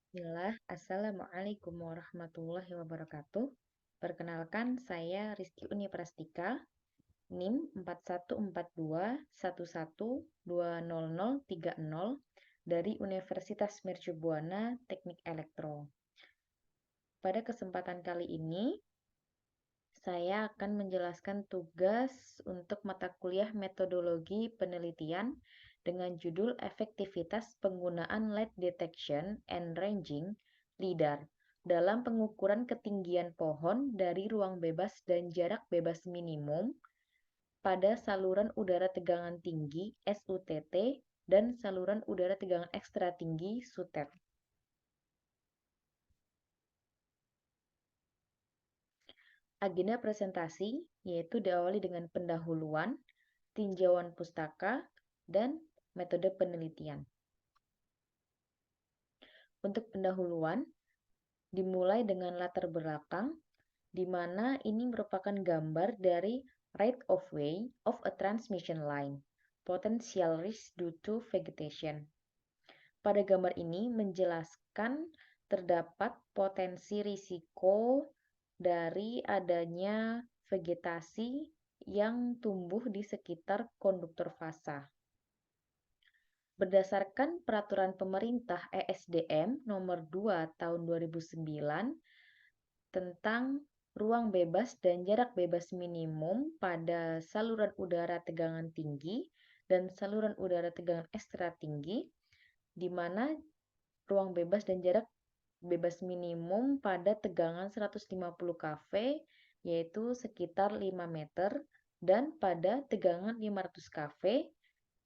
Bismillah, Assalamualaikum warahmatullahi wabarakatuh. Perkenalkan, saya Rizky Uni Prastika, NIM 414211200030 dari Universitas Mercubuana Teknik Elektro. Pada kesempatan kali ini, saya akan menjelaskan tugas untuk mata kuliah metodologi penelitian dengan judul Efektivitas Penggunaan Light Detection and Ranging (LIDAR) dalam pengukuran ketinggian pohon dari ruang bebas dan jarak bebas minimum pada saluran udara tegangan tinggi (SUTT) dan saluran udara tegangan ekstra tinggi (SUTET). Agenda presentasi yaitu diawali dengan pendahuluan, tinjauan pustaka, dan metode penelitian. Untuk pendahuluan, dimulai dengan latar belakang, di mana ini merupakan gambar dari right of way of a transmission line, potential risk due to vegetation. Pada gambar ini menjelaskan terdapat potensi risiko dari adanya vegetasi yang tumbuh di sekitar konduktor fasa. Berdasarkan Peraturan Pemerintah ESDM Nomor 2 Tahun 2009 tentang ruang bebas dan jarak bebas minimum pada saluran udara tegangan tinggi dan saluran udara tegangan ekstra tinggi, di mana ruang bebas dan jarak bebas minimum pada tegangan 150 kV yaitu sekitar 5 meter dan pada tegangan 500 kV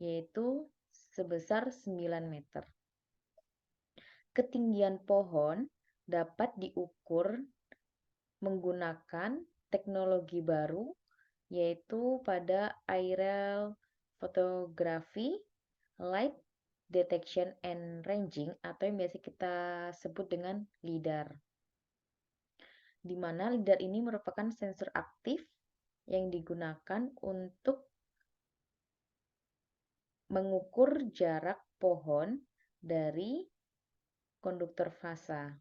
yaitu sebesar 9 meter. Ketinggian pohon dapat diukur menggunakan teknologi baru yaitu pada aerial photography, light detection and ranging atau yang biasa kita sebut dengan LIDAR. Di mana LIDAR ini merupakan sensor aktif yang digunakan untuk mengukur jarak pohon dari konduktor fasa.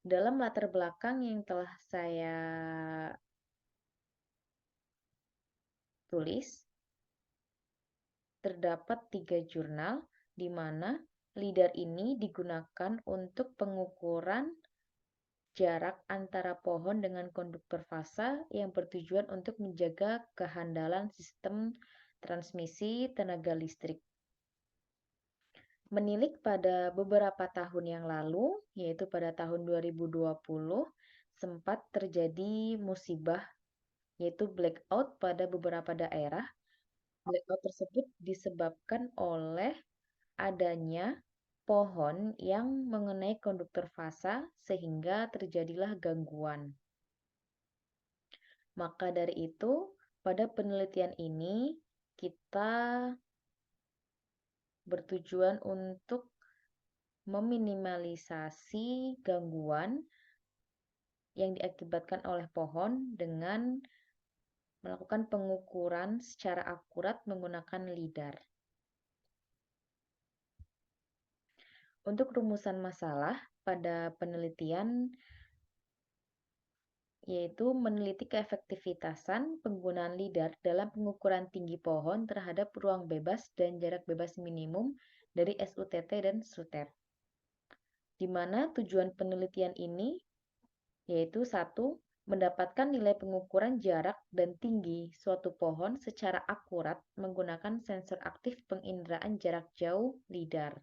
Dalam latar belakang yang telah saya tulis, terdapat 3 jurnal di mana LIDAR ini digunakan untuk pengukuran jarak antara pohon dengan konduktor fasa yang bertujuan untuk menjaga kehandalan sistem transmisi tenaga listrik. Menilik pada beberapa tahun yang lalu, yaitu pada tahun 2020, sempat terjadi musibah, yaitu blackout pada beberapa daerah. Blackout tersebut disebabkan oleh adanya pohon yang mengenai konduktor fasa sehingga terjadilah gangguan. Maka dari itu, pada penelitian ini kita bertujuan untuk meminimalisasi gangguan yang diakibatkan oleh pohon dengan melakukan pengukuran secara akurat menggunakan LIDAR. Untuk rumusan masalah pada penelitian yaitu meneliti keefektivitasan penggunaan LIDAR dalam pengukuran tinggi pohon terhadap ruang bebas dan jarak bebas minimum dari SUTT dan SUTET. Di mana tujuan penelitian ini yaitu 1. Mendapatkan nilai pengukuran jarak dan tinggi suatu pohon secara akurat menggunakan sensor aktif penginderaan jarak jauh LIDAR.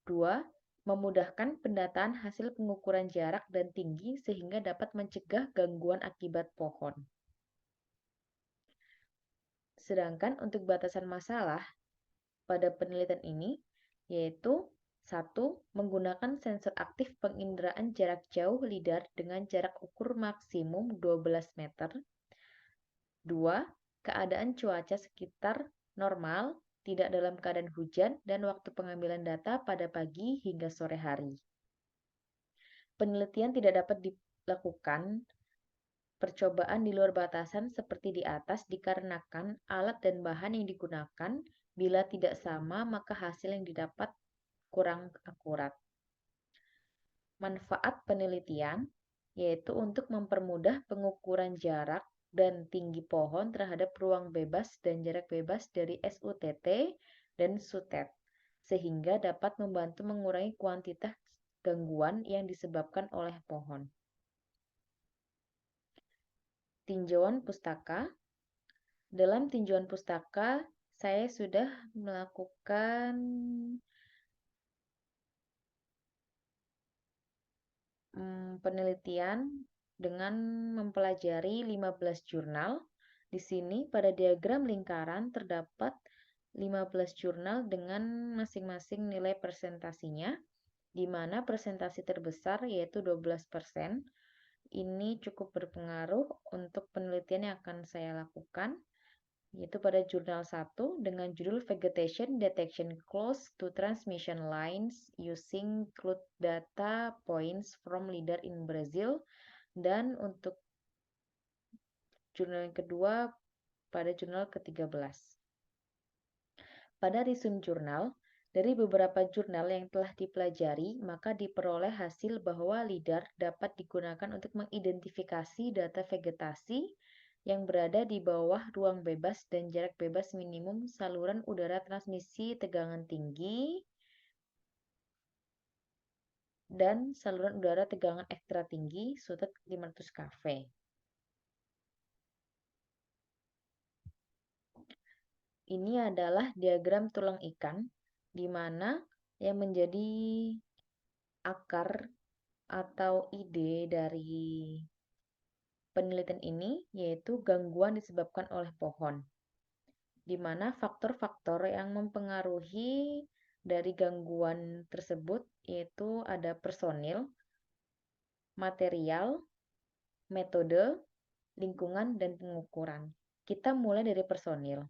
2. Memudahkan pendataan hasil pengukuran jarak dan tinggi sehingga dapat mencegah gangguan akibat pohon. Sedangkan untuk batasan masalah pada penelitian ini yaitu 1. Menggunakan sensor aktif penginderaan jarak jauh LIDAR dengan jarak ukur maksimum 12 meter. 2. Keadaan cuaca sekitar normal, tidak dalam keadaan hujan, dan waktu pengambilan data pada pagi hingga sore hari. Penelitian tidak dapat dilakukan percobaan di luar batasan seperti di atas dikarenakan alat dan bahan yang digunakan bila tidak sama maka hasil yang didapat kurang akurat. Manfaat penelitian yaitu untuk mempermudah pengukuran jarak dan tinggi pohon terhadap ruang bebas dan jarak bebas dari SUTT dan SUTET, sehingga dapat membantu mengurangi kuantitas gangguan yang disebabkan oleh pohon. Tinjauan pustaka. Dalam tinjauan pustaka, saya sudah melakukan penelitian dengan mempelajari 15 jurnal. Di sini pada diagram lingkaran terdapat 15 jurnal dengan masing-masing nilai presentasinya, di mana presentasi terbesar yaitu 12%. Ini cukup berpengaruh untuk penelitian yang akan saya lakukan, yaitu pada jurnal 1 dengan judul Vegetation Detection Close to Transmission Lines Using Cloud Data Points from Leader in Brazil, dan untuk jurnal yang kedua pada jurnal ke-13. Pada resume jurnal, dari beberapa jurnal yang telah dipelajari, maka diperoleh hasil bahwa LIDAR dapat digunakan untuk mengidentifikasi data vegetasi yang berada di bawah ruang bebas dan jarak bebas minimum saluran udara transmisi tegangan tinggi dan saluran udara tegangan ekstra tinggi SUTET 500 kV. Ini adalah diagram tulang ikan, di mana yang menjadi akar atau ide dari penelitian ini yaitu gangguan disebabkan oleh pohon, di mana faktor-faktor yang mempengaruhi dari gangguan tersebut yaitu ada personil, material, metode, lingkungan, dan pengukuran. Kita mulai dari personil.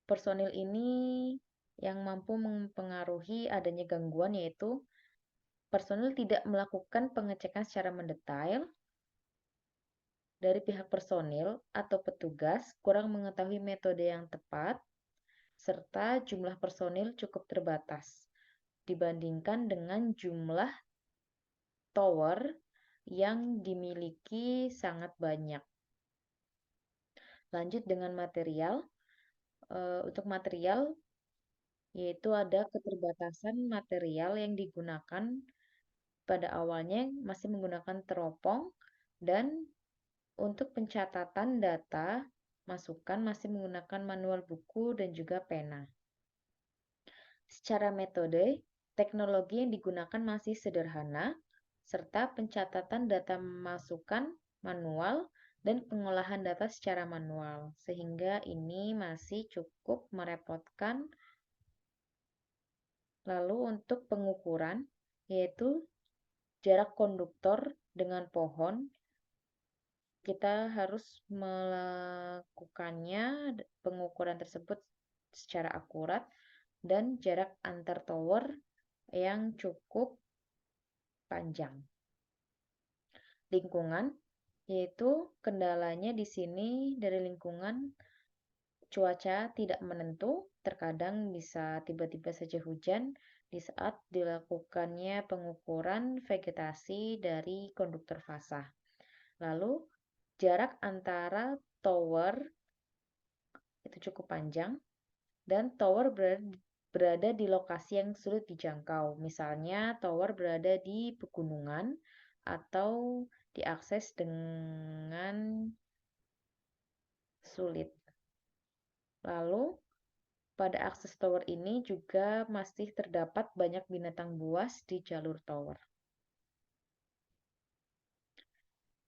Personil ini yang mampu mempengaruhi adanya gangguan yaitu personil tidak melakukan pengecekan secara mendetail. Dari pihak personil atau petugas kurang mengetahui metode yang tepat, serta jumlah personil cukup terbatas dibandingkan dengan jumlah tower yang dimiliki sangat banyak. Lanjut dengan material. Untuk material, yaitu ada keterbatasan material yang digunakan. Pada awalnya masih menggunakan teropong, dan untuk pencatatan data masukan masih menggunakan manual buku dan juga pena. Secara metode, teknologi yang digunakan masih sederhana, serta pencatatan data masukan manual dan pengolahan data secara manual, sehingga ini masih cukup merepotkan. Lalu untuk pengukuran, yaitu jarak konduktor dengan pohon, kita harus melakukannya pengukuran tersebut secara akurat, dan jarak antar tower yang cukup panjang. Lingkungan, yaitu kendalanya di sini dari lingkungan, cuaca tidak menentu, terkadang bisa tiba-tiba saja hujan di saat dilakukannya pengukuran vegetasi dari konduktor fasa. Lalu, jarak antara tower itu cukup panjang, dan tower berada di lokasi yang sulit dijangkau. Misalnya, tower berada di pegunungan atau diakses dengan sulit. Lalu, pada akses tower ini juga masih terdapat banyak binatang buas di jalur tower.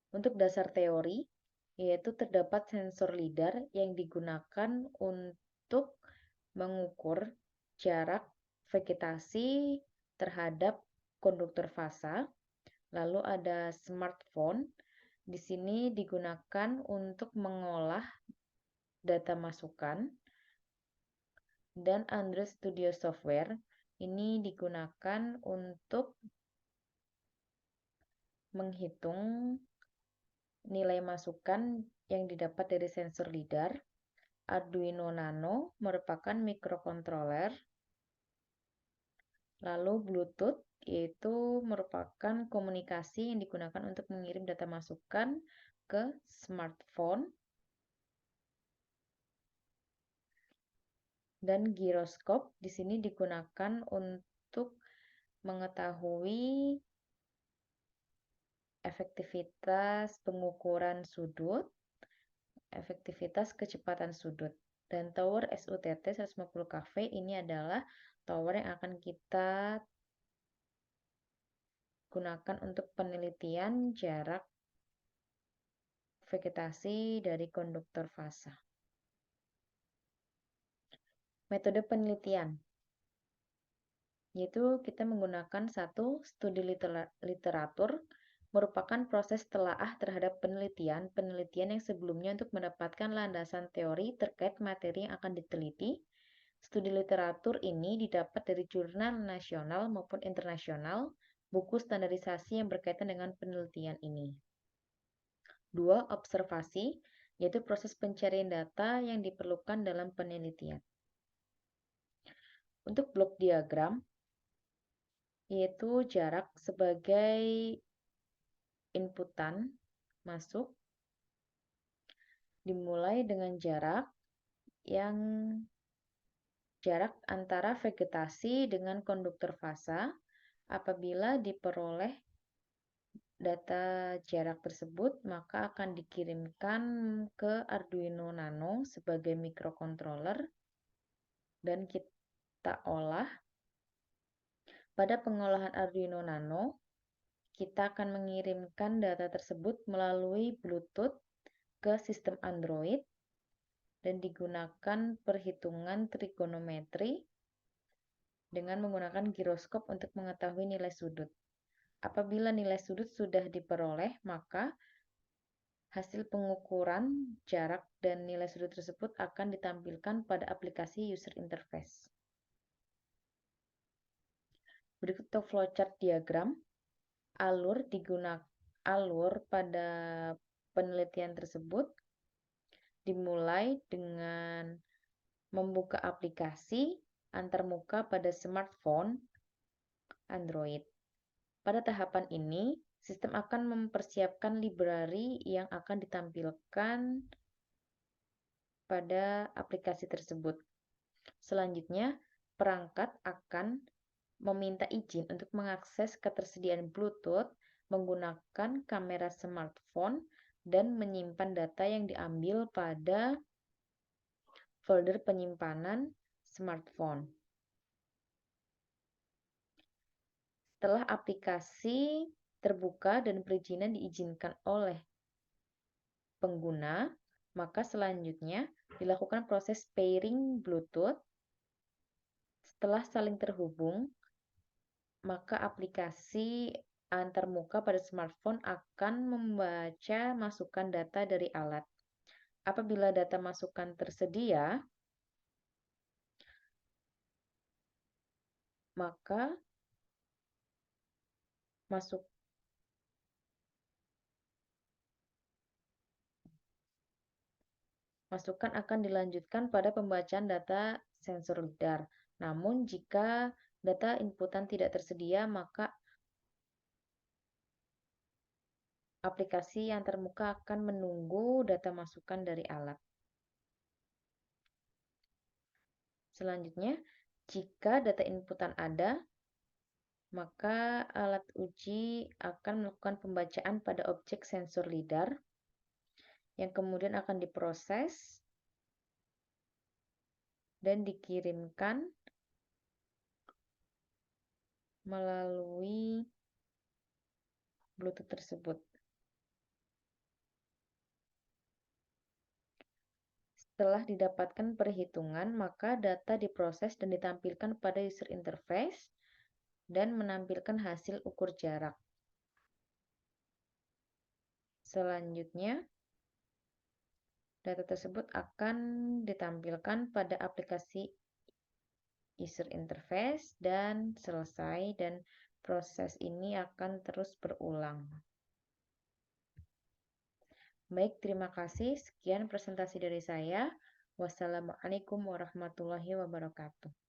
Untuk dasar teori, yaitu terdapat sensor LIDAR yang digunakan untuk mengukur jarak vegetasi terhadap konduktor fasa. Lalu ada smartphone. Di sini digunakan untuk mengolah data masukan. Dan Android Studio Software ini digunakan untuk menghitung nilai masukan yang didapat dari sensor LIDAR. Arduino Nano merupakan microcontroller Lalu Bluetooth yaitu merupakan komunikasi yang digunakan untuk mengirim data masukan ke smartphone. Dan giroskop di sini digunakan untuk mengetahui efektivitas pengukuran sudut, efektivitas kecepatan sudut. Dan tower SUTT 150 kV ini adalah tower yang akan kita gunakan untuk penelitian jarak vegetasi dari konduktor fasa. Metode penelitian yaitu kita menggunakan satu studi literatur merupakan proses telaah terhadap penelitian yang sebelumnya untuk mendapatkan landasan teori terkait materi yang akan diteliti. Studi literatur ini didapat dari jurnal nasional maupun internasional, buku standarisasi yang berkaitan dengan penelitian ini. 2. Observasi, yaitu proses pencarian data yang diperlukan dalam penelitian. Untuk blok diagram, yaitu jarak sebagai inputan masuk, dimulai dengan jarak antara vegetasi dengan konduktor fasa. Apabila diperoleh data jarak tersebut, maka akan dikirimkan ke Arduino Nano sebagai microcontroller dan kita olah. Pada pengolahan Arduino Nano, kita akan mengirimkan data tersebut melalui Bluetooth ke sistem Android dan digunakan perhitungan trigonometri dengan menggunakan giroskop untuk mengetahui nilai sudut. Apabila nilai sudut sudah diperoleh, maka hasil pengukuran jarak dan nilai sudut tersebut akan ditampilkan pada aplikasi user interface. Berikut flowchart diagram. Alur pada penelitian tersebut dimulai dengan membuka aplikasi antarmuka pada smartphone Android. Pada tahapan ini, sistem akan mempersiapkan library yang akan ditampilkan pada aplikasi tersebut. Selanjutnya, perangkat akan meminta izin untuk mengakses ketersediaan Bluetooth menggunakan kamera smartphone dan menyimpan data yang diambil pada folder penyimpanan smartphone. Setelah aplikasi terbuka dan perizinan diizinkan oleh pengguna, maka selanjutnya dilakukan proses pairing Bluetooth. Setelah saling terhubung, maka aplikasi antarmuka pada smartphone akan membaca masukan data dari alat. Apabila data masukan tersedia, maka masukan akan dilanjutkan pada pembacaan data sensor lidar. Namun jika data inputan tidak tersedia, maka aplikasi yang termuka akan menunggu data masukan dari alat. Selanjutnya, jika data inputan ada, maka alat uji akan melakukan pembacaan pada objek sensor lidar yang kemudian akan diproses dan dikirimkan melalui Bluetooth tersebut. Setelah didapatkan perhitungan, maka data diproses dan ditampilkan pada user interface dan menampilkan hasil ukur jarak. Selanjutnya, data tersebut akan ditampilkan pada aplikasi user interface dan selesai, dan proses ini akan terus berulang. Baik, terima kasih. Sekian presentasi dari saya. Wassalamualaikum warahmatullahi wabarakatuh.